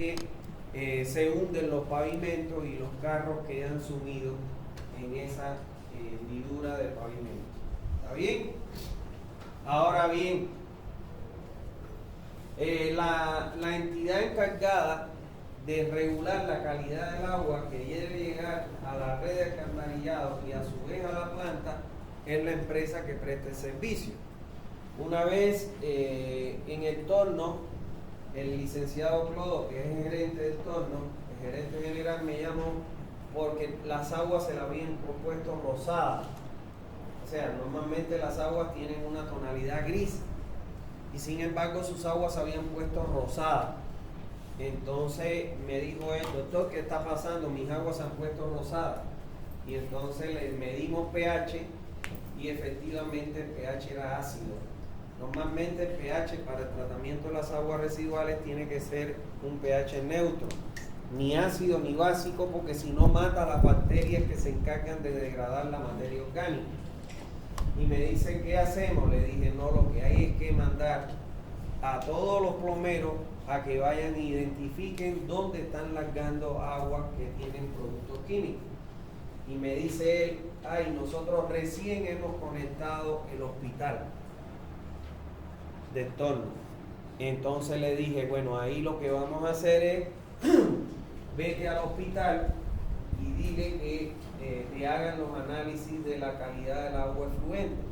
que se hunden los pavimentos y los carros quedan sumidos en esa hendidura de pavimento. ¿Está bien? Ahora bien, la entidad encargada de regular la calidad del agua que debe llegar a la red de alcantarillado y a su vez a la planta es la empresa que presta el servicio. Una vez en el torno, el licenciado Clodo, que es el gerente del torno, el gerente general, me llamó porque las aguas se las habían propuesto rosadas. O sea, normalmente las aguas tienen una tonalidad gris y sin embargo sus aguas se habían puesto rosadas. Entonces me dijo él: doctor, ¿qué está pasando? Mis aguas se han puesto rosadas. Y entonces le medimos pH y efectivamente el pH era ácido. Normalmente el pH para el tratamiento de las aguas residuales tiene que ser un pH neutro, ni ácido ni básico, porque si no mata a las bacterias que se encargan de degradar la materia orgánica. Y me dice: ¿qué hacemos? Le dije: no, lo que hay es que mandar a todos los plomeros a que vayan e identifiquen dónde están largando aguas que tienen productos químicos. Y me dice él: ay, nosotros recién hemos conectado el hospital del torno. Entonces le dije: bueno, ahí lo que vamos a hacer es vete al hospital y dile que te hagan los análisis de la calidad del agua efluente.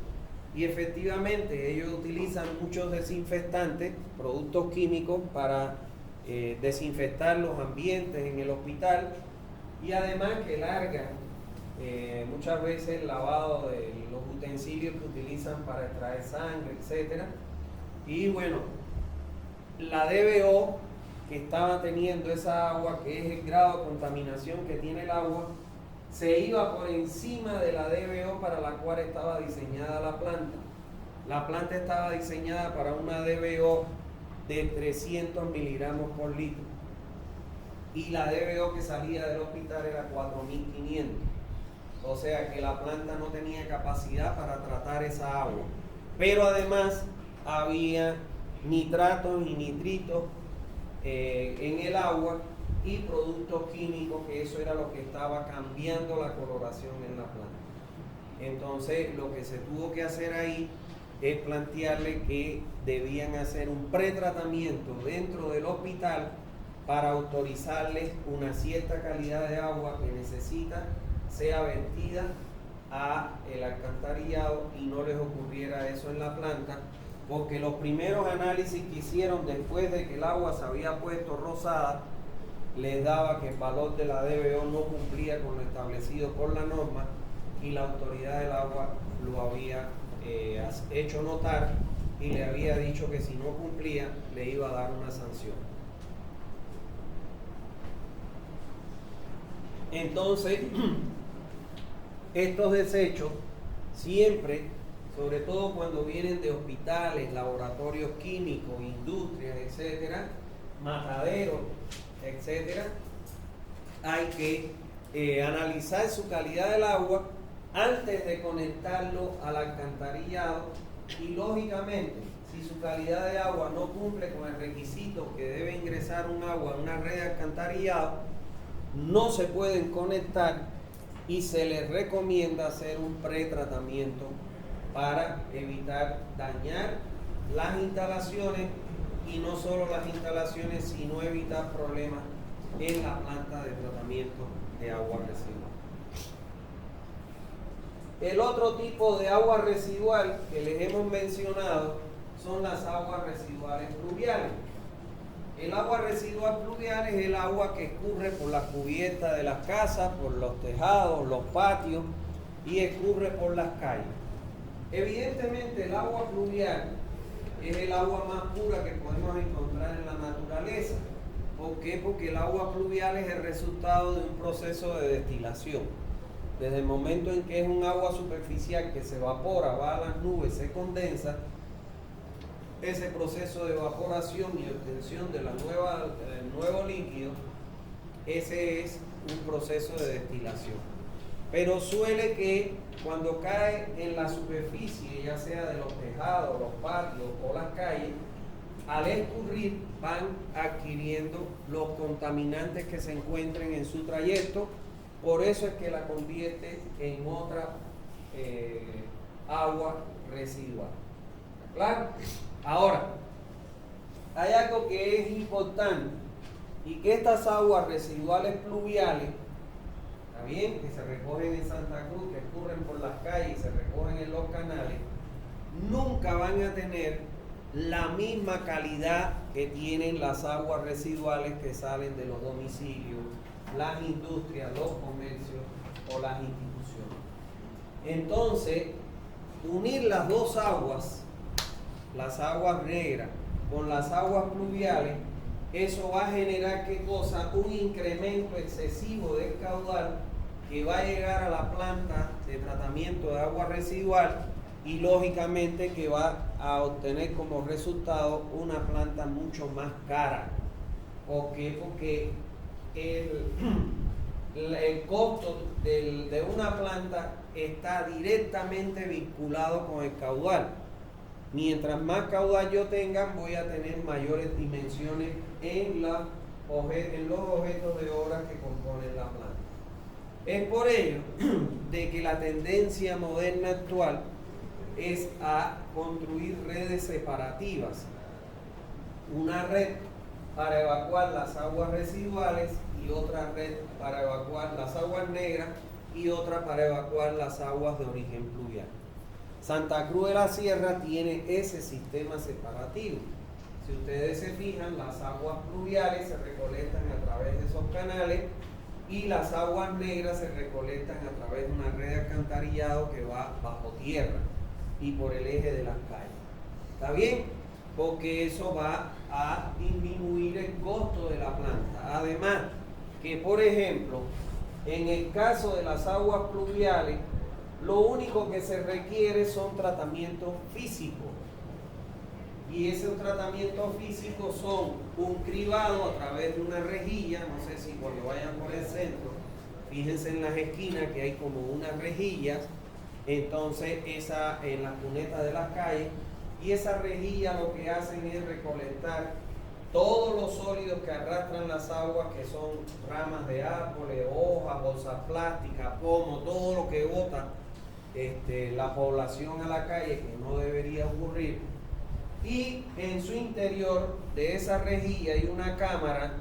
Y efectivamente ellos utilizan muchos desinfectantes, productos químicos para desinfectar los ambientes en el hospital, y además que largan muchas veces el lavado de los utensilios que utilizan para extraer sangre, etcétera. Y bueno, la DBO que estaba teniendo esa agua, que es el grado de contaminación que tiene el agua, se iba por encima de la DBO para la cual estaba diseñada la planta. La planta estaba diseñada para una DBO de 300 miligramos por litro y la DBO que salía del hospital era 4500. O sea que la planta no tenía capacidad para tratar esa agua. Pero además había nitratos y nitritos en el agua y productos químicos, que eso era lo que estaba cambiando la coloración en la planta. Entonces lo que se tuvo que hacer ahí es plantearle que debían hacer un pretratamiento dentro del hospital para autorizarles una cierta calidad de agua que necesita sea vertida a el alcantarillado y no les ocurriera eso en la planta, porque los primeros análisis que hicieron después de que el agua se había puesto rosada les daba que el valor de la DBO no cumplía con lo establecido por la norma, y la autoridad del agua lo había hecho notar y le había dicho que si no cumplía le iba a dar una sanción. Entonces estos desechos siempre, sobre todo cuando vienen de hospitales, laboratorios químicos, industrias, etcétera, mataderos, etcétera, hay que analizar su calidad del agua antes de conectarlo al alcantarillado, y lógicamente si su calidad de agua no cumple con el requisito que debe ingresar un agua a una red de alcantarillado, no se pueden conectar y se les recomienda hacer un pretratamiento para evitar dañar las instalaciones, y no solo las instalaciones, sino evitar problemas en la planta de tratamiento de agua residual. El otro tipo de agua residual que les hemos mencionado son las aguas residuales pluviales. El agua residual pluvial es el agua que escurre por las cubiertas de las casas, por los tejados, los patios, y escurre por las calles. Evidentemente el agua pluvial es el agua más pura que podemos encontrar en la naturaleza. ¿Por qué? Porque el agua pluvial es el resultado de un proceso de destilación. Desde el momento en que es un agua superficial que se evapora, va a las nubes, se condensa, ese proceso de evaporación y obtención del nuevo líquido, ese es un proceso de destilación. Pero suele que cuando cae en la superficie, ya sea de los tejados, los patios o las calles, al escurrir van adquiriendo los contaminantes que se encuentren en su trayecto, por eso es que la convierte en otra agua residual. ¿Claro? Ahora, hay algo que es importante, y que estas aguas residuales pluviales, ¿está bien?, que se recogen en Santa Cruz, que escurren por las calles y se recogen en los canales, nunca van a tener la misma calidad que tienen las aguas residuales que salen de los domicilios, las industrias, los comercios o las instituciones. Entonces, unir las dos aguas, las aguas negras con las aguas pluviales, eso va a generar, ¿qué cosa? Un incremento excesivo del caudal que va a llegar a la planta de tratamiento de agua residual y lógicamente que va a obtener como resultado una planta mucho más cara. ¿Por qué? Porque el costo de una planta está directamente vinculado con el caudal. Mientras más caudal yo tenga, voy a tener mayores dimensiones en los objetos de obra que componen la planta. Es por ello de que la tendencia moderna actual es a construir redes separativas. Una red para evacuar las aguas residuales y otra red para evacuar las aguas negras y otra para evacuar las aguas de origen pluvial. Santa Cruz de la Sierra tiene ese sistema separativo. Si ustedes se fijan, las aguas pluviales se recolectan a través de esos canales y las aguas negras se recolectan a través de una red de alcantarillado que va bajo tierra y por el eje de las calles. ¿Está bien? Porque eso va a disminuir el costo de la planta. Además, que por ejemplo, en el caso de las aguas pluviales, lo único que se requiere son tratamientos físicos. Y esos tratamientos físicos son un cribado a través de una rejilla, no sé si cuando vayan por el centro, fíjense en las esquinas que hay como unas rejillas, entonces esa en las cunetas de las calles, y esas rejillas lo que hacen es recolectar todos los sólidos que arrastran las aguas, que son ramas de árboles, hojas, bolsas plásticas, pomo, todo lo que bota la población a la calle, que no debería ocurrir. Y en su interior de esa rejilla hay una cámara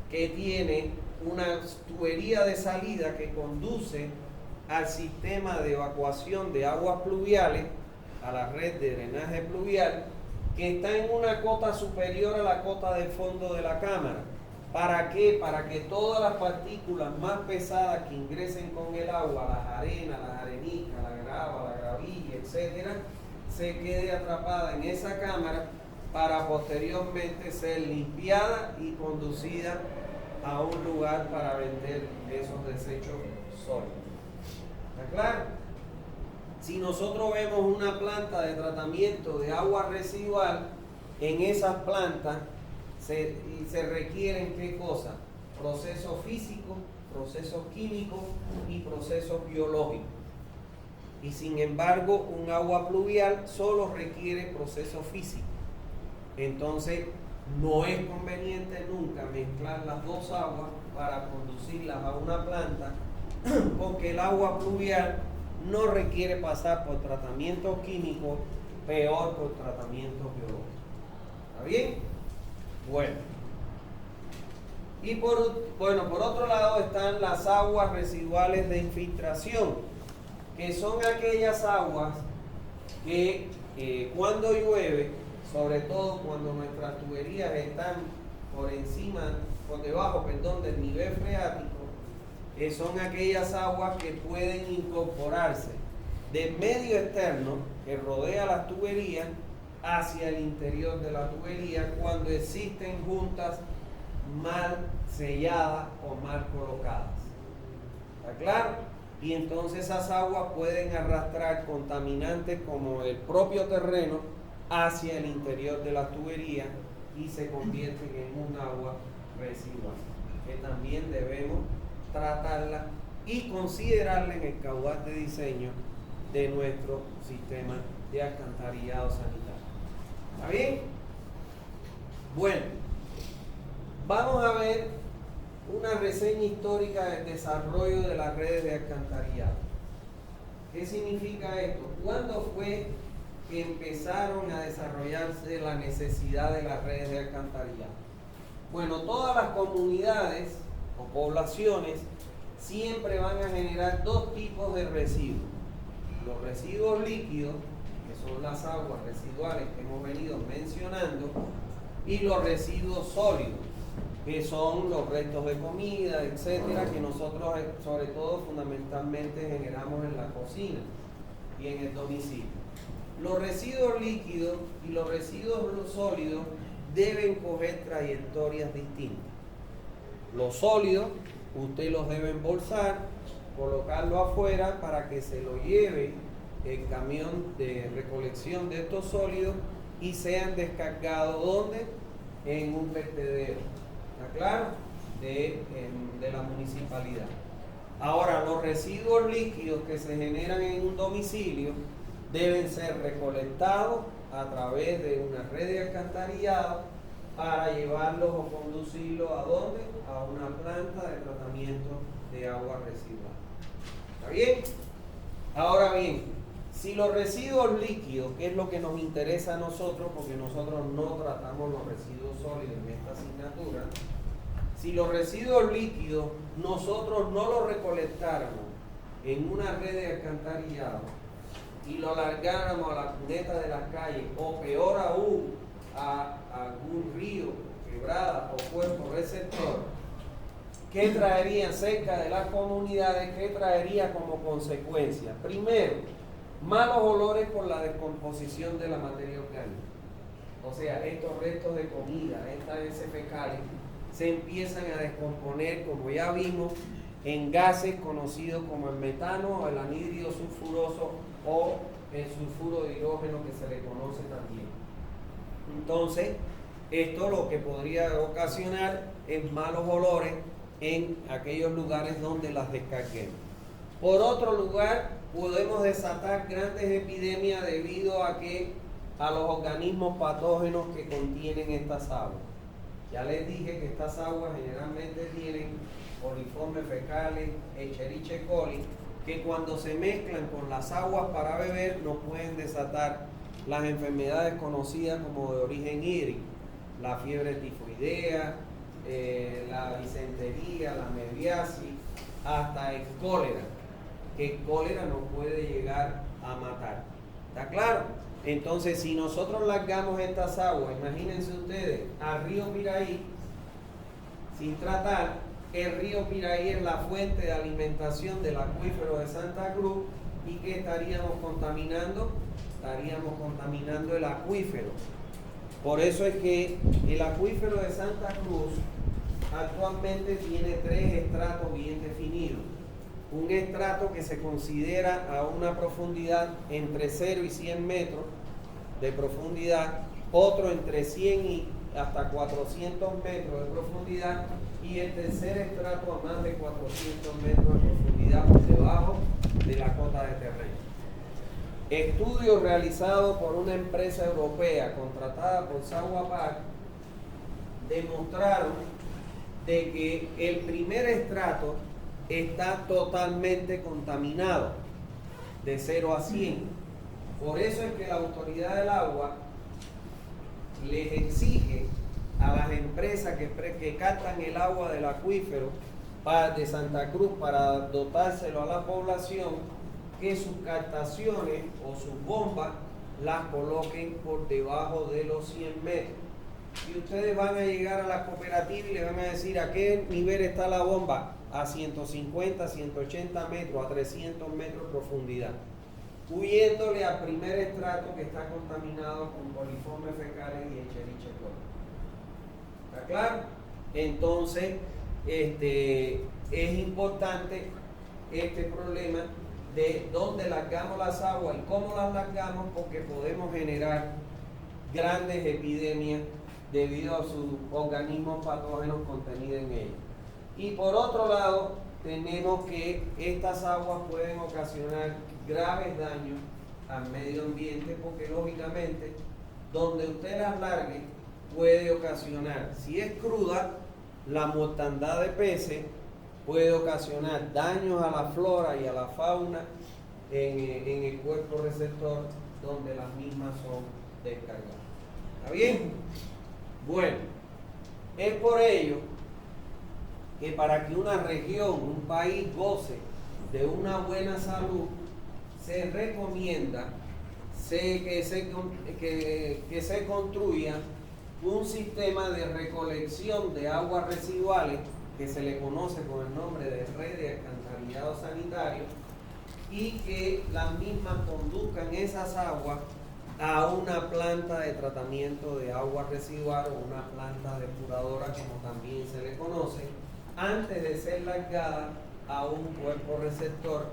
que tiene una tubería de salida que conduce al sistema de evacuación de aguas pluviales, a la red de drenaje pluvial, que está en una cota superior a la cota de fondo de la cámara. ¿Para qué? Para que todas las partículas más pesadas que ingresen con el agua, las arenas, las arenicas, la grava, la gravilla, etcétera, se quede atrapada en esa cámara para posteriormente ser limpiada y conducida a un lugar para vender esos desechos sólidos. ¿Está claro? Si nosotros vemos una planta de tratamiento de agua residual, en esas plantas se requieren ¿qué cosa? Procesos físicos, procesos químicos y procesos biológicos. Y sin embargo, un agua pluvial solo requiere procesos físicos. Entonces, no es conveniente nunca mezclar las dos aguas para conducirlas a una planta, porque el agua pluvial no requiere pasar por tratamientos químicos, peor por tratamientos biológicos. ¿Está bien? Bueno. Y por otro lado están las aguas residuales de infiltración, que son aquellas aguas que cuando llueve, sobre todo cuando nuestras tuberías están por debajo del nivel freático, son aquellas aguas que pueden incorporarse del medio externo que rodea las tuberías hacia el interior de la tubería cuando existen juntas mal selladas o mal colocadas. ¿Está claro? Y entonces esas aguas pueden arrastrar contaminantes como el propio terreno hacia el interior de la tubería y se convierten en un agua residual, que también debemos tratarla y considerarla en el caudal de diseño de nuestro sistema de alcantarillado sanitario. ¿Está bien? Bueno, vamos a ver una reseña histórica del desarrollo de las redes de alcantarillado. ¿Qué significa esto? ¿Cuándo fue que empezaron a desarrollarse la necesidad de las redes de alcantarillado? Bueno, todas las comunidades o poblaciones siempre van a generar dos tipos de residuos. Los residuos líquidos, que son las aguas residuales que hemos venido mencionando, y los residuos sólidos, que son los restos de comida, etcétera, que nosotros, sobre todo, fundamentalmente generamos en la cocina y en el domicilio. Los residuos líquidos y los residuos sólidos deben coger trayectorias distintas. Los sólidos, usted los debe embolsar, colocarlo afuera para que se lo lleve el camión de recolección de estos sólidos y sean descargados, ¿dónde? En un vertedero, ¿está claro? De la municipalidad. Ahora, los residuos líquidos que se generan en un domicilio deben ser recolectados a través de una red de alcantarillado para llevarlos o conducirlos ¿a dónde? A una planta de tratamiento de agua residual. ¿Está bien? Ahora bien, si los residuos líquidos, que es lo que nos interesa a nosotros, porque nosotros no tratamos los residuos sólidos en esta asignatura, si los residuos líquidos nosotros no los recolectáramos en una red de alcantarillado y lo largáramos a la cuneta de las calles, o peor aún, a algún río, quebrada o cuerpo receptor, ¿qué traería cerca de las comunidades? ¿Qué traería como consecuencia? Primero, malos olores por la descomposición de la materia orgánica. O sea, estos restos de comida, estas heces fecales, se empiezan a descomponer, como ya vimos, en gases conocidos como el metano, el anhídrido sulfuroso o el sulfuro de hidrógeno, que se le conoce también. Entonces, esto lo que podría ocasionar es malos olores en aquellos lugares donde las descarguemos. Por otro lugar, podemos desatar grandes epidemias debido a los organismos patógenos que contienen estas aguas. Ya les dije que estas aguas generalmente tienen coliformes fecales, Escherichia coli, que cuando se mezclan con las aguas para beber nos pueden desatar las enfermedades conocidas como de origen hídrico, la fiebre tifoidea, la disentería, la mebiasis, hasta el cólera, que el cólera nos puede llegar a matar. ¿Está claro? Entonces, si nosotros largamos estas aguas, imagínense ustedes, al río Piraí, sin tratar, el río Piraí es la fuente de alimentación del acuífero de Santa Cruz, y que estaríamos contaminando el acuífero. Por eso es que el acuífero de Santa Cruz actualmente tiene 3 estratos bien definidos. Un estrato que se considera a una profundidad entre 0 y 100 metros de profundidad, otro entre 100 y hasta 400 metros de profundidad, y el tercer estrato a más de 400 metros de profundidad por debajo de la cota de terreno. Estudios realizados por una empresa europea contratada por Saguapac demostraron de que el primer estrato está totalmente contaminado de 0 a 100. Por eso es que la autoridad del agua les exige a las empresas que captan el agua del acuífero de Santa Cruz para dotárselo a la población, que sus captaciones o sus bombas las coloquen por debajo de los 100 metros. Y ustedes van a llegar a la cooperativa y le van a decir a qué nivel está la bomba: a 150, 180 metros, a 300 metros de profundidad, huyéndole al primer estrato que está contaminado con coliformes fecales y Escherichia coli. ¿Está claro? Entonces, es importante este problema de dónde largamos las aguas y cómo las largamos, porque podemos generar grandes epidemias debido a sus organismos patógenos contenidos en ellas. Y por otro lado, tenemos que estas aguas pueden ocasionar graves daños al medio ambiente, porque lógicamente donde usted las largue puede ocasionar, si es cruda, la mortandad de peces, puede ocasionar daños a la flora y a la fauna en el cuerpo receptor donde las mismas son descargadas. ¿Está bien? Bueno, es por ello que para que una región, un país goce de una buena salud, se recomienda que se construya un sistema de recolección de aguas residuales que se le conoce con el nombre de red de alcantarillado sanitario, y que las mismas conduzcan esas aguas a una planta de tratamiento de aguas residuales o una planta depuradora, como también se le conoce, antes de ser largada a un cuerpo receptor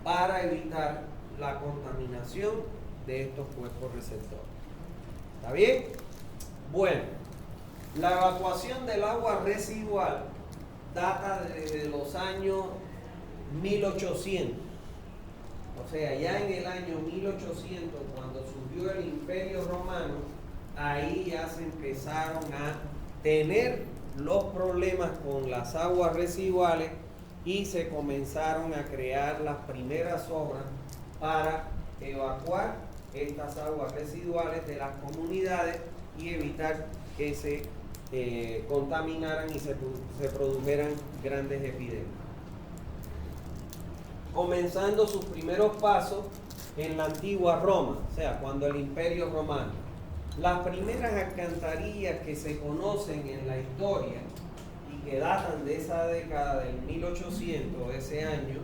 para evitar la contaminación de estos cuerpos receptores. ¿Está bien? Bueno, la evacuación del agua residual data desde los años 1800. O sea, ya en el año 1800, cuando surgió el Imperio Romano, ahí ya se empezaron a tener los problemas con las aguas residuales y se comenzaron a crear las primeras obras para evacuar estas aguas residuales de las comunidades y evitar que se contaminaran y se produjeran grandes epidemias. Comenzando sus primeros pasos en la antigua Roma, o sea, cuando el Imperio Romano. Las primeras alcantarillas que se conocen en la historia y que datan de esa década del 1800, ese año,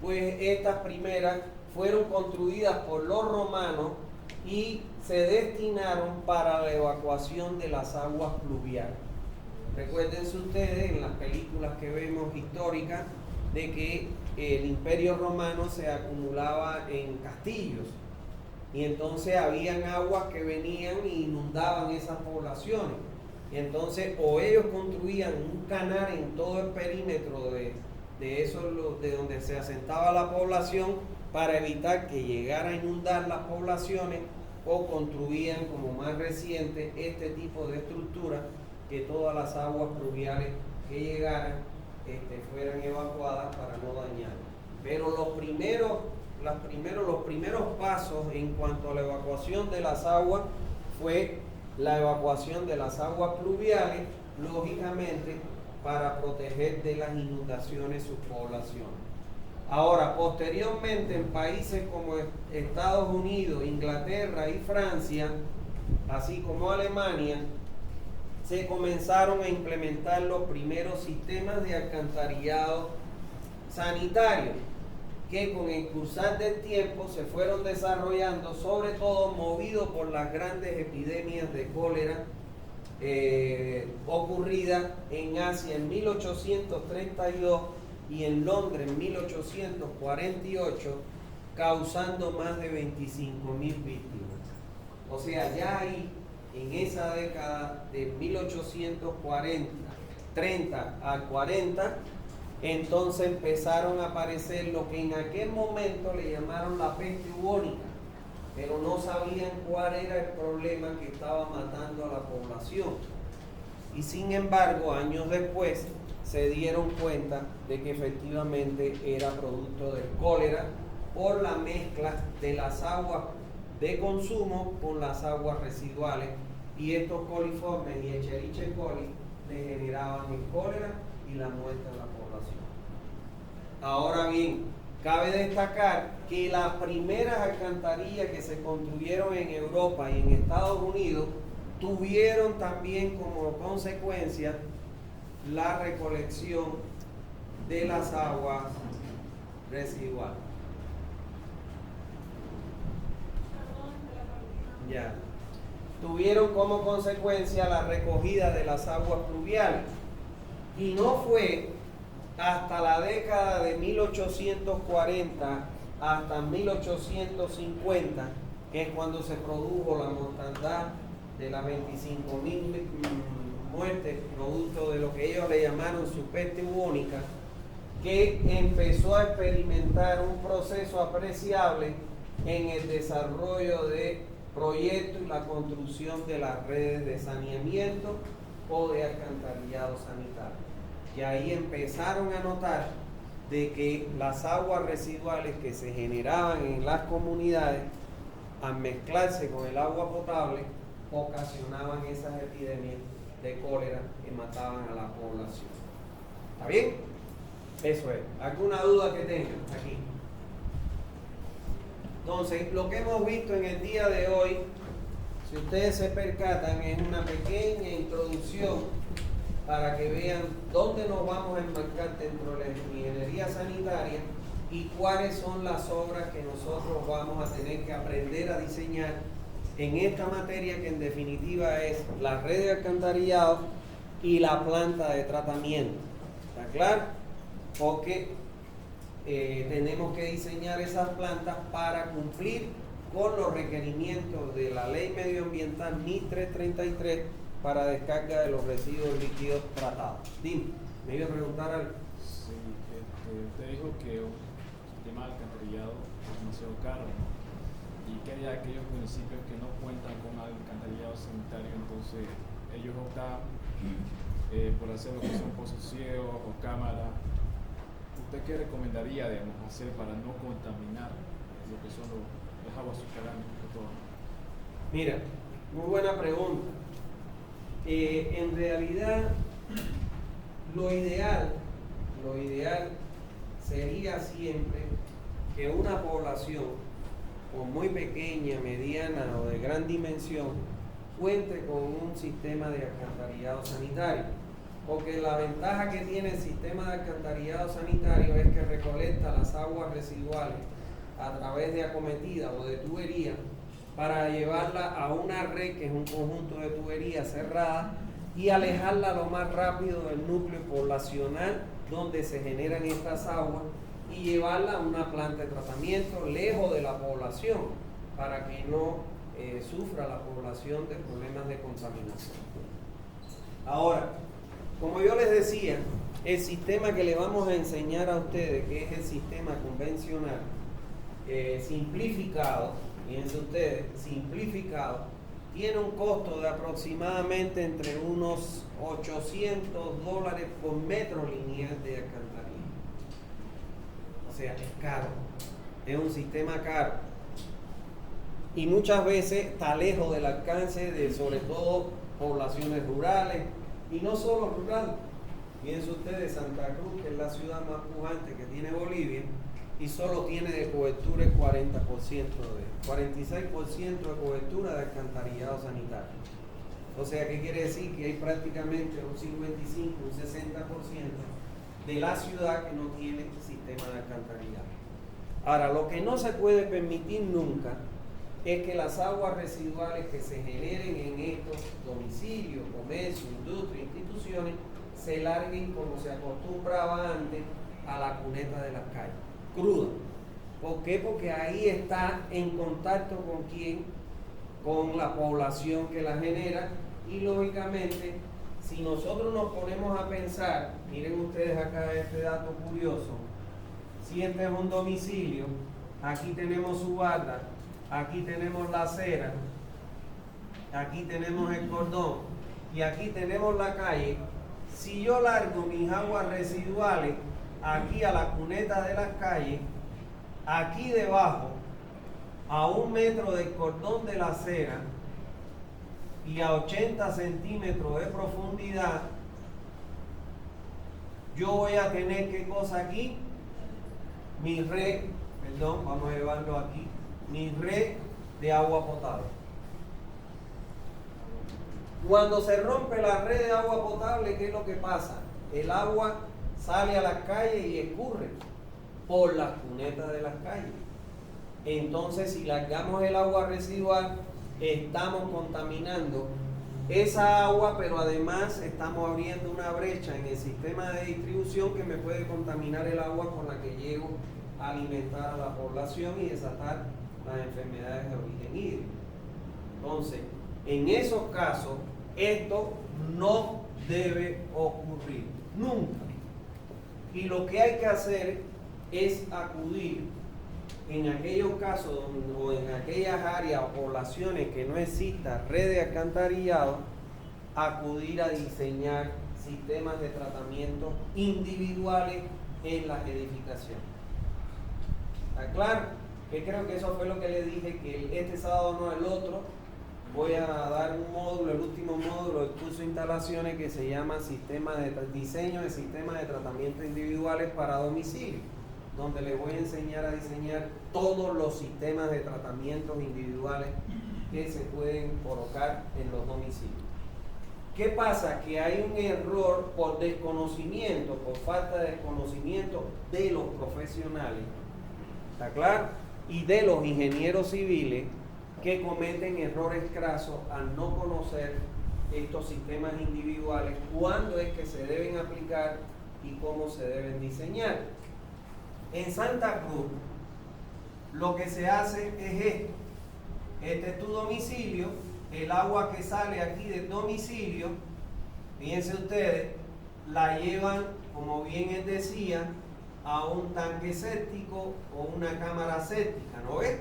pues estas primeras fueron construidas por los romanos y se destinaron para la evacuación de las aguas pluviales. Recuérdense ustedes en las películas que vemos históricas de que el Imperio Romano se acumulaba en castillos y entonces habían aguas que venían e inundaban esas poblaciones. Y entonces o ellos construían un canal en todo el perímetro de donde se asentaba la población para evitar que llegara a inundar las poblaciones, o construían, como más reciente, este tipo de estructura que todas las aguas pluviales que llegaran fueran evacuadas para no dañar. Pero los primeros pasos en cuanto a la evacuación de las aguas fue la evacuación de las aguas pluviales, lógicamente para proteger de las inundaciones sus poblaciones. Ahora, posteriormente, en países como Estados Unidos, Inglaterra y Francia, así como Alemania, se comenzaron a implementar los primeros sistemas de alcantarillado sanitario, que con el cursar del tiempo se fueron desarrollando, sobre todo movidos por las grandes epidemias de cólera ocurridas en Asia en 1832 y en Londres en 1848, causando más de 25.000 víctimas. O sea, ya ahí, en esa década de 1830 al 40, entonces empezaron a aparecer lo que en aquel momento le llamaron la peste bubónica, pero no sabían cuál era el problema que estaba matando a la población. Y sin embargo, años después, se dieron cuenta de que efectivamente era producto del cólera por la mezcla de las aguas de consumo con las aguas residuales, y estos coliformes y Escherichia coli le generaban el cólera y la muerte de la población. Ahora bien, cabe destacar que las primeras alcantarillas que se construyeron en Europa y en Estados Unidos tuvieron también como consecuencia la recolección de las aguas residuales. Ya. Tuvieron como consecuencia la recogida de las aguas pluviales. Y no fue hasta la década de 1840 hasta 1850, que es cuando se produjo la mortandad de las 25.000 muertes, producto de lo que ellos le llamaron su peste bubónica, que empezó a experimentar un proceso apreciable en el desarrollo de proyecto y la construcción de las redes de saneamiento o de alcantarillado sanitario. Y ahí empezaron a notar de que las aguas residuales que se generaban en las comunidades, al mezclarse con el agua potable, ocasionaban esas epidemias de cólera que mataban a la población. ¿Está bien? Eso es. ¿Alguna duda que tengan aquí? Entonces, lo que hemos visto en el día de hoy, si ustedes se percatan, es una pequeña introducción para que vean dónde nos vamos a enmarcar dentro de la ingeniería sanitaria y cuáles son las obras que nosotros vamos a tener que aprender a diseñar en esta materia, que en definitiva es la red de alcantarillado y la planta de tratamiento. ¿Está claro? Porque tenemos que diseñar esas plantas para cumplir con los requerimientos de la ley medioambiental NI 333 para descarga de los residuos líquidos tratados. Dime, me iba a preguntar algo. Sí, usted dijo que el sistema de alcantarillado es demasiado caro, ¿no? Y que hay aquellos municipios que no cuentan con alcantarillado sanitario, entonces ellos optan por hacer lo que son pozos ciegos o cámaras. ¿Usted qué recomendaría, digamos, hacer para no contaminar lo que son las aguas subterráneas? Mira, muy buena pregunta. En realidad, lo ideal sería siempre que una población, o muy pequeña, mediana o de gran dimensión, cuente con un sistema de alcantarillado sanitario. Porque la ventaja que tiene el sistema de alcantarillado sanitario es que recolecta las aguas residuales a través de acometidas o de tuberías para llevarla a una red, que es un conjunto de tuberías cerradas, y alejarla lo más rápido del núcleo poblacional donde se generan estas aguas y llevarla a una planta de tratamiento lejos de la población para que no sufra la población de problemas de contaminación. Ahora, como yo les decía, el sistema que le vamos a enseñar a ustedes, que es el sistema convencional, simplificado, fíjense ustedes, simplificado, tiene un costo de aproximadamente entre unos $800 por metro lineal de alcantarilla. O sea, es caro, es un sistema caro. Y muchas veces está lejos del alcance de, sobre todo, poblaciones rurales, y no solo rural. Fíjense ustedes, Santa Cruz, que es la ciudad más pujante que tiene Bolivia, y solo tiene de cobertura el 46% de cobertura de alcantarillado sanitario. O sea, ¿qué quiere decir? Que hay prácticamente un 55, un 60% de la ciudad que no tiene sistema de alcantarillado. Ahora, lo que no se puede permitir nunca es que las aguas residuales que se generen en estos domicilios, comercios, industrias, instituciones, se larguen como se acostumbraba antes a la cuneta de las calles, cruda. ¿Por qué? Porque ahí está en contacto con quién, con la población que la genera, y lógicamente, si nosotros nos ponemos a pensar, miren ustedes acá este dato curioso, si este es un domicilio, aquí tenemos su barda, aquí tenemos la acera, aquí tenemos el cordón y aquí tenemos la calle. Si yo largo mis aguas residuales aquí a la cuneta de las calles, aquí debajo, a 1 metro del cordón de la acera y a 80 centímetros de profundidad, yo voy a tener, ¿qué cosa aquí? Mi red, perdón, vamos a llevarlo aquí, mi red de agua potable. Cuando se rompe la red de agua potable, ¿qué es lo que pasa? El agua sale a las calles y escurre por las cunetas de las calles. Entonces, si largamos el agua residual, estamos contaminando esa agua, pero además estamos abriendo una brecha en el sistema de distribución que me puede contaminar el agua con la que llego a alimentar a la población y desatar las enfermedades de origen hídrico. Entonces, en esos casos, esto no debe ocurrir nunca. Y lo que hay que hacer es acudir en aquellos casos o en aquellas áreas o poblaciones que no exista red de alcantarillado, acudir a diseñar sistemas de tratamiento individuales en las edificaciones. ¿Está claro? Que creo que eso fue lo que le dije, que este sábado no el otro voy a dar un módulo, el último módulo del curso de instalaciones, que se llama diseño de sistemas de tratamiento individuales para domicilio, donde les voy a enseñar a diseñar todos los sistemas de tratamientos individuales que se pueden colocar en los domicilios. ¿Qué pasa? Que hay un error por desconocimiento, por falta de conocimiento de los profesionales, ¿está claro? Y de los ingenieros civiles, que cometen errores crasos al no conocer estos sistemas individuales, cuándo es que se deben aplicar y cómo se deben diseñar. En Santa Cruz, lo que se hace es esto. Este es tu domicilio, el agua que sale aquí del domicilio, fíjense ustedes, la llevan, como bien él decía, a un tanque séptico o una cámara séptica, ¿no ves?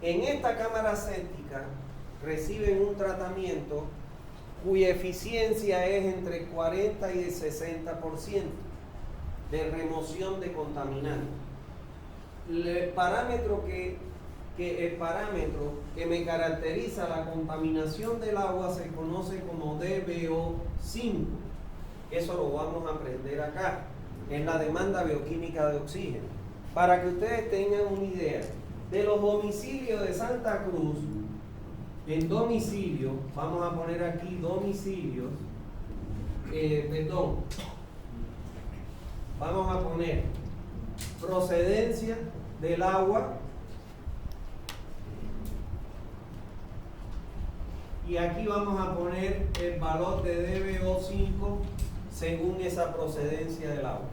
En esta cámara séptica reciben un tratamiento cuya eficiencia es entre 40 y el 60% de remoción de contaminantes. El parámetro que me caracteriza la contaminación del agua se conoce como DBO5. Eso lo vamos a aprender acá, en la demanda bioquímica de oxígeno. Para que ustedes tengan una idea, de los domicilios de Santa Cruz, en domicilio, vamos a poner aquí domicilios, vamos a poner procedencia del agua, y aquí vamos a poner el valor de DBO5 según esa procedencia del agua.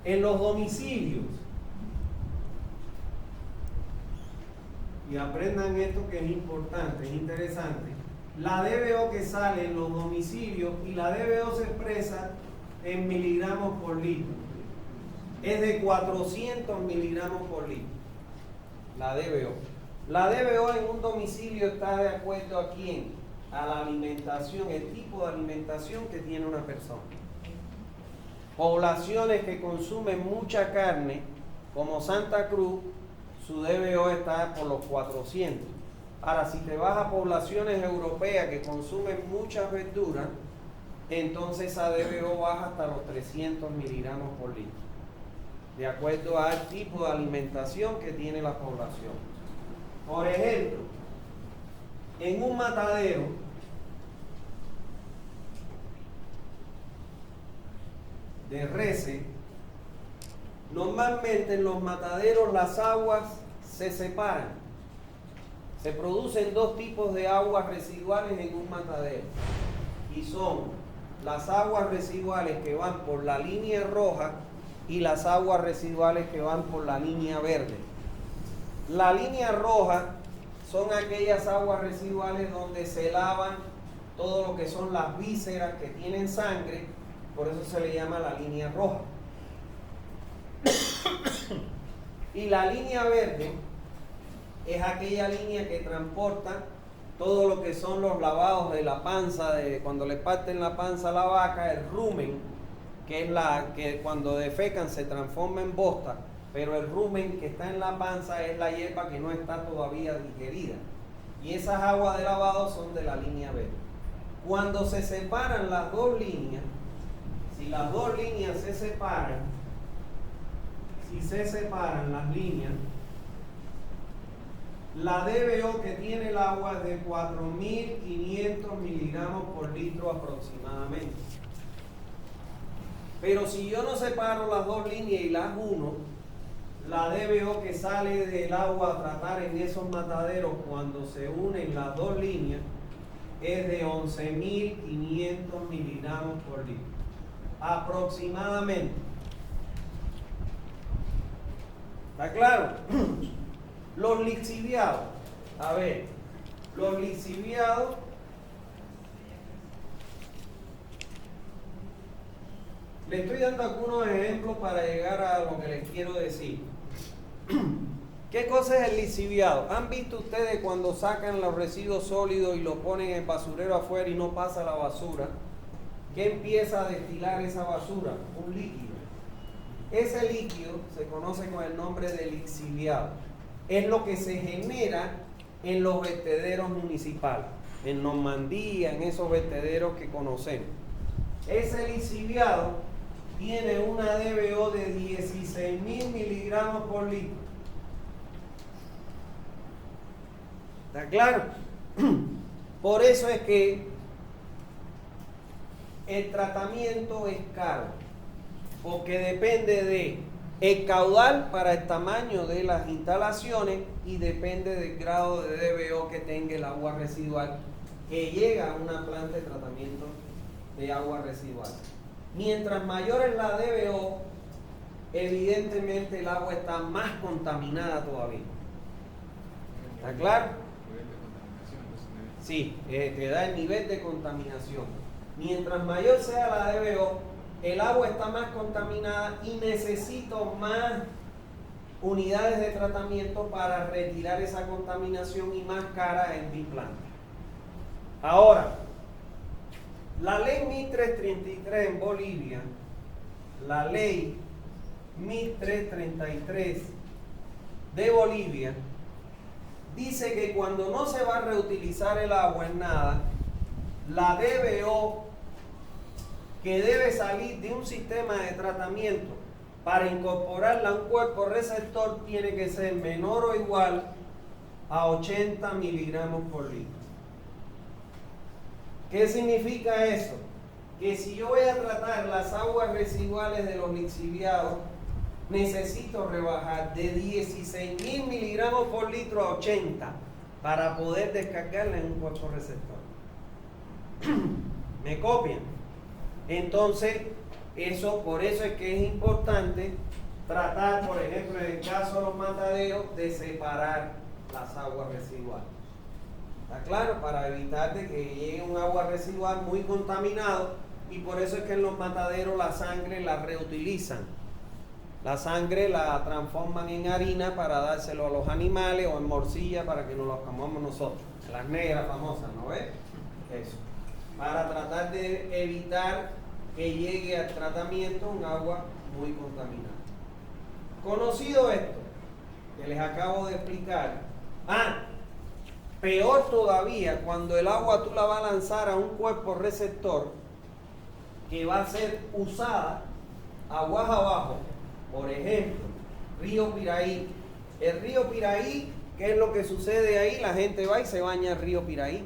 En los domicilios, y aprendan esto que es importante, es interesante, la DBO que sale en los domicilios, y la DBO se expresa en miligramos por litro, es de 400 miligramos por litro, la DBO. La DBO en un domicilio está de acuerdo a quién, a la alimentación, el tipo de alimentación que tiene una persona. Poblaciones que consumen mucha carne, como Santa Cruz, su DBO está por los 400. Ahora, si te vas a poblaciones europeas que consumen muchas verduras, entonces esa DBO baja hasta los 300 miligramos por litro, de acuerdo al tipo de alimentación que tiene la población. Por ejemplo, en un matadero, de reses, normalmente en los mataderos las aguas se separan. Se producen dos tipos de aguas residuales en un matadero, y son las aguas residuales que van por la línea roja y las aguas residuales que van por la línea verde. La línea roja son aquellas aguas residuales donde se lavan todo lo que son las vísceras que tienen sangre, por eso se le llama la línea roja. Y la línea verde es aquella línea que transporta todo lo que son los lavados de la panza, de cuando le parten la panza a la vaca, el rumen, que es la que cuando defecan se transforma en bosta, pero el rumen que está en la panza es la hierba que no está todavía digerida. Y esas aguas de lavado son de la línea verde. Cuando se separan las dos líneas, si las dos líneas se separan, si se separan las líneas, la DBO que tiene el agua es de 4.500 miligramos por litro aproximadamente. Pero si yo no separo las dos líneas y las uno, la DBO que sale del agua a tratar en esos mataderos cuando se unen las dos líneas es de 11.500 miligramos por litro aproximadamente. ¿Está claro? Los lixiviados, a ver, los lixiviados les estoy dando algunos ejemplos para llegar a lo que les quiero decir. ¿Qué cosa es el lixiviado? ¿Han visto ustedes cuando sacan los residuos sólidos y los ponen en el basurero afuera y no pasa la basura? ¿Qué empieza a destilar esa basura? Un líquido. Ese líquido se conoce con el nombre de lixiviado. Es lo que se genera en los vertederos municipales, en Normandía, en esos vertederos que conocemos. Ese lixiviado tiene una DBO de 16.000 miligramos por litro. ¿Está claro? Por eso es que el tratamiento es caro, porque depende de el caudal para el tamaño de las instalaciones y depende del grado de DBO que tenga el agua residual que llega a una planta de tratamiento de agua residual. Mientras mayor es la DBO, evidentemente el agua está más contaminada todavía. ¿Está claro? Sí, te da el nivel de contaminación. Mientras mayor sea la DBO, el agua está más contaminada y necesito más unidades de tratamiento para retirar esa contaminación y más cara en mi planta. Ahora, la ley 1333 en Bolivia, la ley 1333 de Bolivia, dice que cuando no se va a reutilizar el agua en nada, la DBO que debe salir de un sistema de tratamiento para incorporarla a un cuerpo receptor tiene que ser menor o igual a 80 miligramos por litro. ¿Qué significa eso? Que si yo voy a tratar las aguas residuales de los lixiviados, necesito rebajar de 16.000 miligramos por litro a 80 para poder descargarla en un cuerpo receptor. ¿Me copian? Entonces, por eso es que es importante tratar, por ejemplo, en el caso de los mataderos, de separar las aguas residuales. ¿Está claro? Para evitar de que llegue un agua residual muy contaminado, y por eso es que en los mataderos la sangre la reutilizan. La sangre la transforman en harina para dárselo a los animales o en morcilla para que nos lo comamos nosotros. Las negras famosas, ¿no ves? Eso. Para tratar de evitar que llegue al tratamiento un agua muy contaminada. Conocido esto, que les acabo de explicar. Peor todavía, cuando el agua tú la vas a lanzar a un cuerpo receptor que va a ser usada aguas abajo. Por ejemplo, río Piraí. El río Piraí, ¿qué es lo que sucede ahí? La gente va y se baña al río Piraí.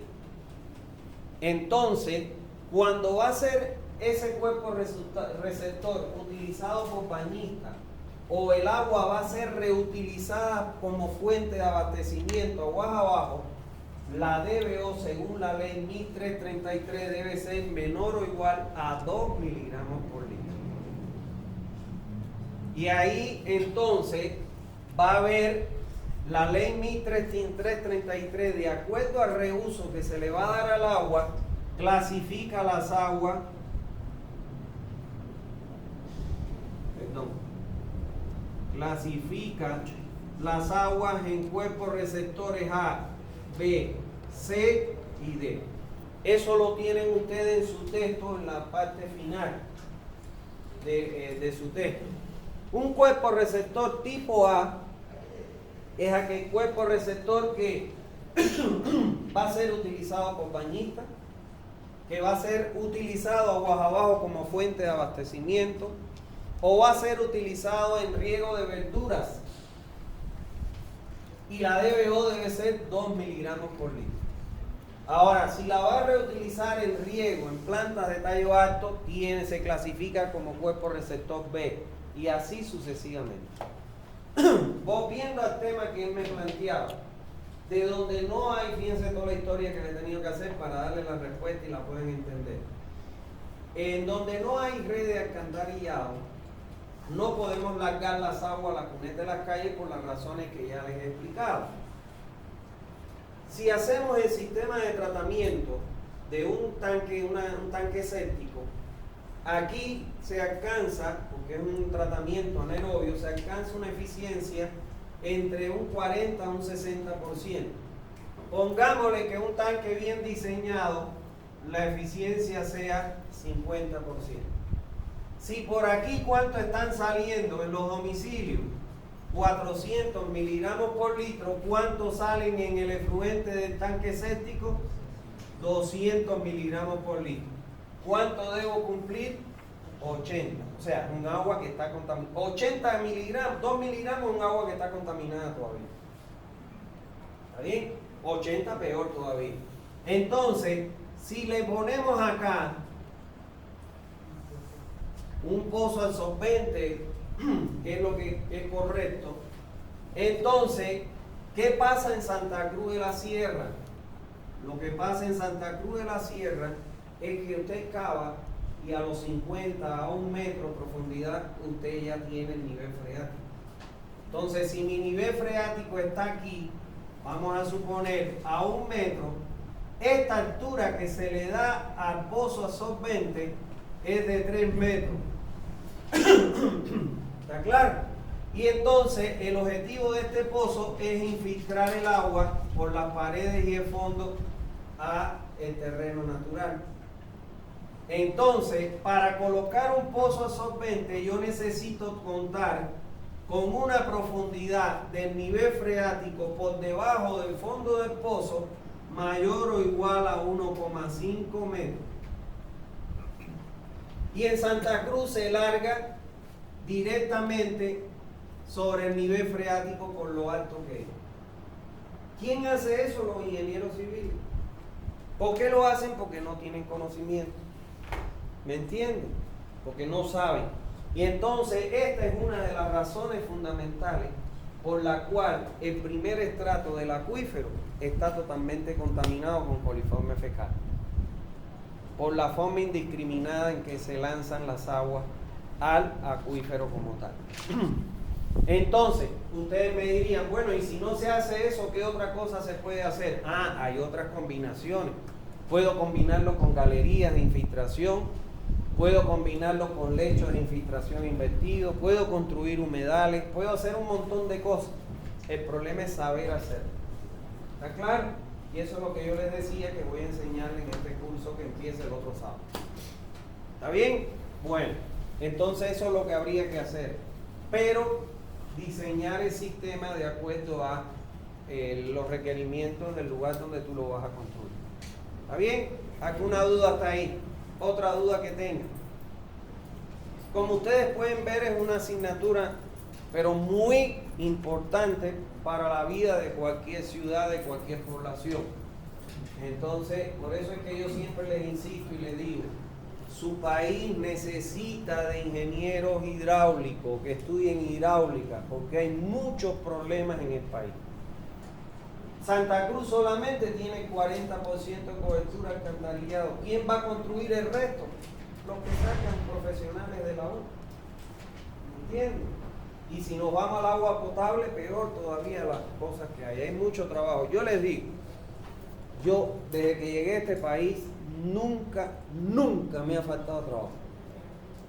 Entonces, cuando va a ser ese cuerpo receptor utilizado por bañistas, o el agua va a ser reutilizada como fuente de abastecimiento aguas abajo, la DBO, según la ley 1333, debe ser menor o igual a 2 miligramos por litro. Y ahí entonces va a haber la ley 1333, de acuerdo al reuso que se le va a dar al agua, clasifica las aguas, clasifica las aguas en cuerpos receptores A, B, C y D. Eso lo tienen ustedes en su texto, en la parte final de su texto. Un cuerpo receptor tipo A es aquel cuerpo receptor que va a ser utilizado por bañistas, que va a ser utilizado aguas abajo como fuente de abastecimiento, o va a ser utilizado en riego de verduras, y la DBO debe ser 2 miligramos por litro. Ahora, si la va a reutilizar en riego, en plantas de tallo alto, se clasifica como cuerpo receptor B, y así sucesivamente. Volviendo al tema que él me planteaba, de donde no hay, fíjense toda la historia que le he tenido que hacer para darle la respuesta y la pueden entender. En donde no hay red de alcantarillado, no podemos largar las aguas a la cuneta de las calles por las razones que ya les he explicado. Si hacemos el sistema de tratamiento de un tanque séptico, aquí se alcanza, porque es un tratamiento anaerobio, se alcanza una eficiencia entre un 40 a un 60%. Pongámosle que un tanque bien diseñado, la eficiencia sea 50%. Si por aquí, ¿cuánto están saliendo en los domicilios? 400 miligramos por litro. ¿Cuánto salen en el efluente del tanque séptico? 200 miligramos por litro. ¿Cuánto debo cumplir? 80. O sea, un agua que está contaminada. 80 miligramos, 2 miligramos, un agua que está contaminada todavía. ¿Está bien? 80 peor todavía. Entonces, si le ponemos acá un pozo absorbente, que es lo que es correcto, entonces, ¿qué pasa en Santa Cruz de la Sierra? Lo que pasa en Santa Cruz de la Sierra es que usted cava y a los 50 a 1 metro de profundidad usted ya tiene el nivel freático. Entonces, si mi nivel freático está aquí, vamos a suponer a 1 metro, esta altura que se le da al pozo absorbente es de 3 metros. ¿Está claro? Y entonces el objetivo de este pozo es infiltrar el agua por las paredes y el fondo a el terreno natural. Entonces, para colocar un pozo absorbente yo necesito contar con una profundidad del nivel freático por debajo del fondo del pozo mayor o igual a 1,5 metros. Y en Santa Cruz se larga directamente sobre el nivel freático por lo alto que es. ¿Quién hace eso? Los ingenieros civiles. ¿Por qué lo hacen? Porque no tienen conocimiento. ¿Me entienden? Porque no saben. Y entonces esta es una de las razones fundamentales por la cual el primer estrato del acuífero está totalmente contaminado con coliformes fecales. Por la forma indiscriminada en que se lanzan las aguas al acuífero como tal. Entonces, ustedes me dirían, bueno, y si no se hace eso, ¿qué otra cosa se puede hacer? Hay otras combinaciones. Puedo combinarlo con galerías de infiltración, puedo combinarlo con lechos de infiltración invertidos, puedo construir humedales, puedo hacer un montón de cosas. El problema es saber hacerlo. ¿Está claro? Y eso es lo que yo les decía que voy a enseñarles en este curso que empieza el otro sábado. ¿Está bien? Bueno, entonces eso es lo que habría que hacer. Pero diseñar el sistema de acuerdo a los requerimientos del lugar donde tú lo vas a construir. ¿Está bien? ¿Alguna duda hasta ahí? ¿Otra duda que tengan? Como ustedes pueden ver, es una asignatura, pero muy importante para la vida de cualquier ciudad, de cualquier población. Entonces, por eso es que yo siempre les insisto y les digo, su país necesita de ingenieros hidráulicos que estudien hidráulica, porque hay muchos problemas en el país. Santa Cruz solamente tiene 40% de cobertura alcantarillado. ¿Quién va a construir el resto? Los que sacan profesionales de la U. ¿Entienden? Y si nos vamos al agua potable, peor todavía las cosas que hay. Hay mucho trabajo. Yo les digo, yo desde que llegué a este país, nunca me ha faltado trabajo.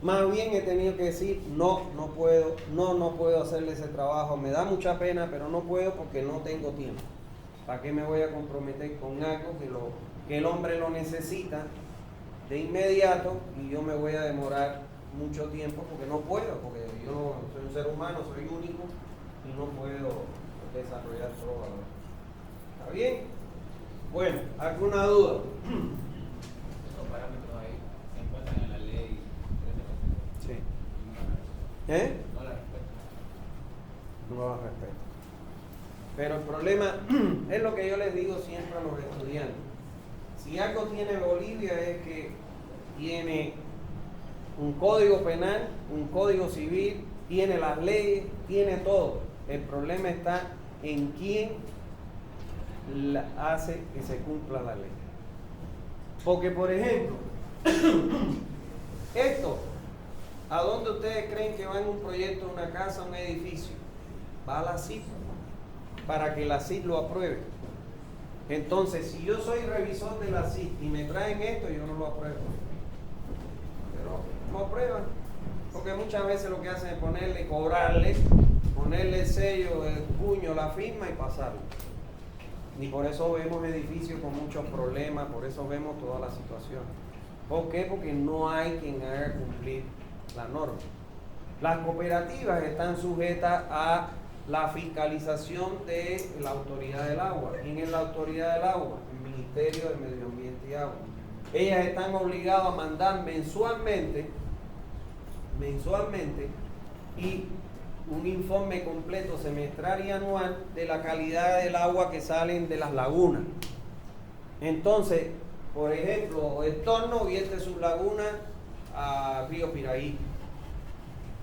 Más bien he tenido que decir, no puedo hacerle ese trabajo. Me da mucha pena, pero no puedo porque no tengo tiempo. ¿Para qué me voy a comprometer con algo que el hombre lo necesita de inmediato y yo me voy a demorar mucho tiempo porque no puedo, porque yo soy un ser humano, soy único y no puedo desarrollar todo. ¿Está bien? Bueno, ¿alguna duda? Esos parámetros ahí se encuentran en la ley 13%. Sí. No la respetan. No la respeto. Pero el problema es lo que yo les digo siempre a los estudiantes. Si algo tiene Bolivia es que tiene un código penal, un código civil, tiene las leyes, tiene todo. El problema está en quién hace que se cumpla la ley. Porque, por ejemplo, esto, ¿a dónde ustedes creen que va en un proyecto, una casa, un edificio? Va a la CIP, para que la CIP lo apruebe. Entonces, si yo soy revisor de la CIP y me traen esto, yo no lo apruebo. Pero lo aprueban. porque muchas veces lo que hacen es cobrarle el sello, el puño, la firma y pasarlo. Y por eso vemos edificios con muchos problemas, por eso vemos toda la situación. ¿Por qué? Porque no hay quien haga cumplir la norma. Las cooperativas están sujetas a la fiscalización de la autoridad del agua. ¿Quién es la autoridad del agua? El Ministerio de Medio Ambiente y Agua. Ellas están obligadas a mandar mensualmente y un informe completo semestral y anual de la calidad del agua que salen de las lagunas. Entonces, por ejemplo, Estorno vierte sus lagunas a Río Piraí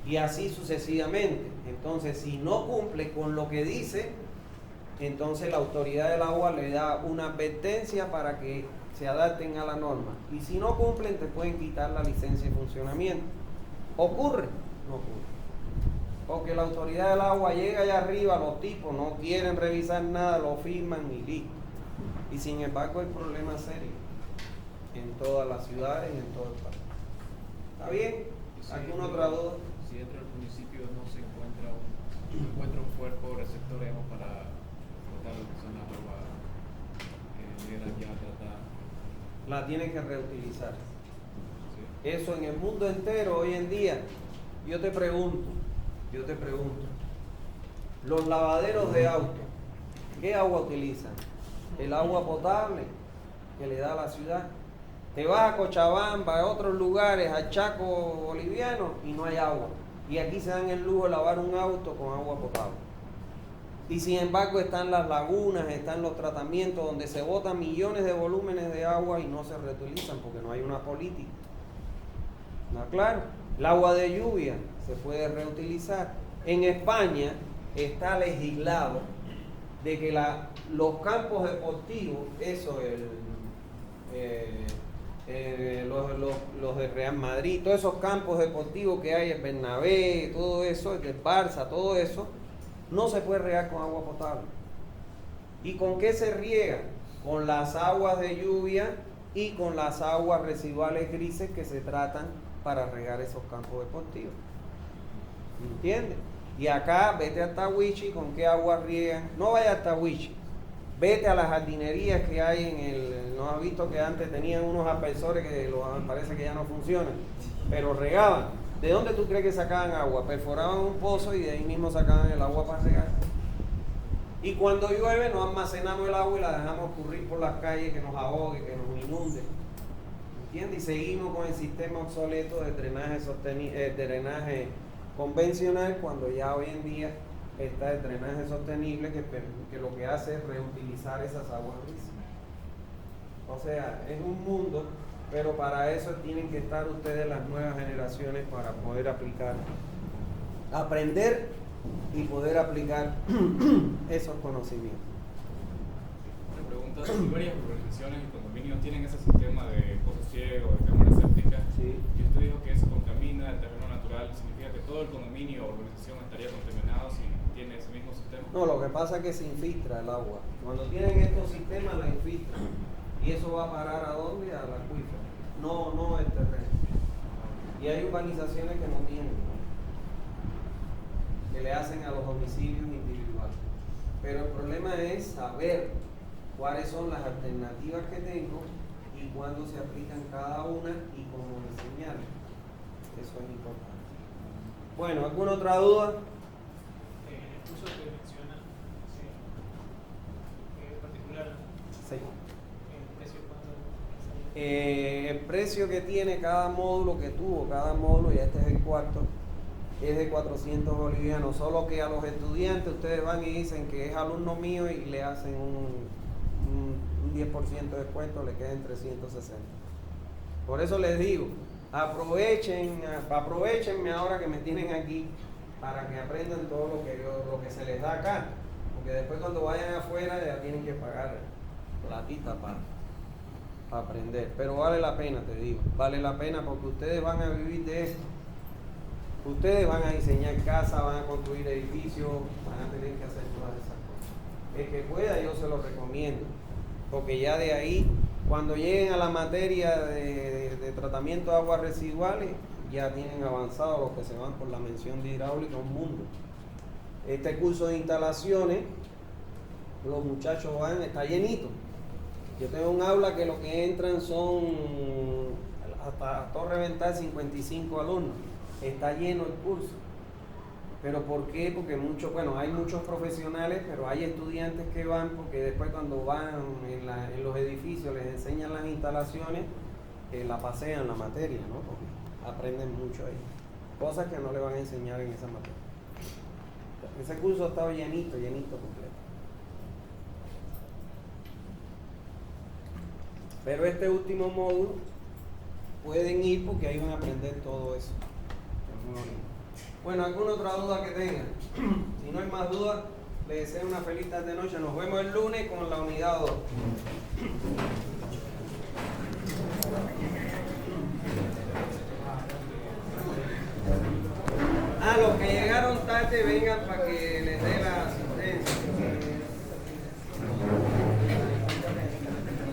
y así sucesivamente. Entonces, si no cumple con lo que dice, entonces la autoridad del agua le da una advertencia para que se adapten a la norma. Y si no cumplen, te pueden quitar la licencia de funcionamiento. ¿Ocurre? No ocurre. Porque la autoridad del agua llega allá arriba, los tipos no quieren revisar nada, lo firman y listo. Y sin embargo, hay problemas serios en todas las ciudades y en todo el país. ¿Está bien? ¿Alguna otra duda? Si dentro del municipio no se encuentra un cuerpo receptor para tratar lo que son las aguas negras ya tratadas, La tienen que reutilizar. ¿sí? Eso en el mundo entero hoy en día. Yo te pregunto, los lavaderos de autos, ¿qué agua utilizan? El agua potable que le da a la ciudad. Te vas a Cochabamba, a otros lugares, a Chaco boliviano y no hay agua. Y aquí se dan el lujo de lavar un auto con agua potable. Y sin embargo están las lagunas, están los tratamientos donde se botan millones de volúmenes de agua y no se reutilizan porque no hay una política. ¿No? Claro, el agua de lluvia se puede reutilizar. En España está legislado de que los campos deportivos, los de Real Madrid, todos esos campos deportivos que hay en Bernabé, todo eso, el de Barça, todo eso, no se puede regar con agua potable. ¿Y con qué se riega? Con las aguas de lluvia y con las aguas residuales grises que se tratan para regar esos campos deportivos. ¿Entiendes? Y acá, vete a Tawichi, ¿con qué agua riegan? No vaya a Tawichi. Vete a las jardinerías que hay en el... ¿No has visto que antes tenían unos aspersores que parece que ya no funcionan? Pero regaban. ¿De dónde tú crees que sacaban agua? Perforaban un pozo y de ahí mismo sacaban el agua para regar. Y cuando llueve no almacenamos el agua y la dejamos correr por las calles, que nos ahogue, que nos inunde. ¿Entiendes? Y seguimos con el sistema obsoleto de drenaje convencional, cuando ya hoy en día está el drenaje sostenible que lo que hace es reutilizar esas aguas grises. O sea, es un mundo, pero para eso tienen que estar ustedes, las nuevas generaciones, para poder aprender y poder aplicar esos conocimientos. Una pregunta: varias organizaciones y condominios tienen ese sistema de pozo ciego, de cámara séptica, Sí. y usted dijo que eso contamina el terreno natural. ¿Significa que todo el condominio o organización estaría contaminado si tiene ese mismo sistema? No, lo que pasa es que se infiltra el agua. Cuando tienen estos sistemas la infiltran. ¿Y eso va a parar a dónde? Al acuífero. No el terreno. Y hay urbanizaciones que no tienen, ¿no? Que le hacen a los domicilios individuales. Pero el problema es saber cuáles son las alternativas que tengo y cuándo se aplican cada una y cómo diseñarlas. Eso es importante. Bueno, ¿alguna otra duda? En el curso que menciona, sí, en particular, Sí. el precio cuánto El precio que tiene cada módulo, y este es el cuarto, es de 400 bolivianos, solo que a los estudiantes ustedes van y dicen que es alumno mío y le hacen un 10% de descuento, le quedan 360. Por eso les digo, aprovechenme ahora que me tienen aquí para que aprendan todo lo que se les da acá, porque después cuando vayan afuera ya tienen que pagar platita para aprender. Pero vale la pena, te digo, vale la pena, porque ustedes van a vivir de esto. Ustedes van a diseñar casas, van a construir edificios, van a tener que hacer todas esas cosas. El que pueda, yo se lo recomiendo, porque ya de ahí, cuando lleguen a la materia de tratamiento de aguas residuales, ya tienen avanzado los que se van por la mención de hidráulica, un mundo. Este curso de instalaciones, los muchachos van, está llenito. Yo tengo un aula que lo que entran son hasta todo reventar 55 alumnos. Está lleno el curso. ¿Pero por qué? Porque hay muchos profesionales, pero hay estudiantes que van porque después cuando van en los edificios les enseñan las instalaciones, la pasean la materia, ¿no? Porque aprenden mucho ahí. Cosas que no le van a enseñar en esa materia. Ese curso ha estado llenito completo. Pero este último módulo pueden ir porque ahí van a aprender todo eso. Es muy bonito. Bueno, ¿alguna otra duda que tengan? Si no hay más dudas, les deseo una feliz tarde de noche. Nos vemos el lunes con la unidad 2. Los que llegaron tarde, vengan para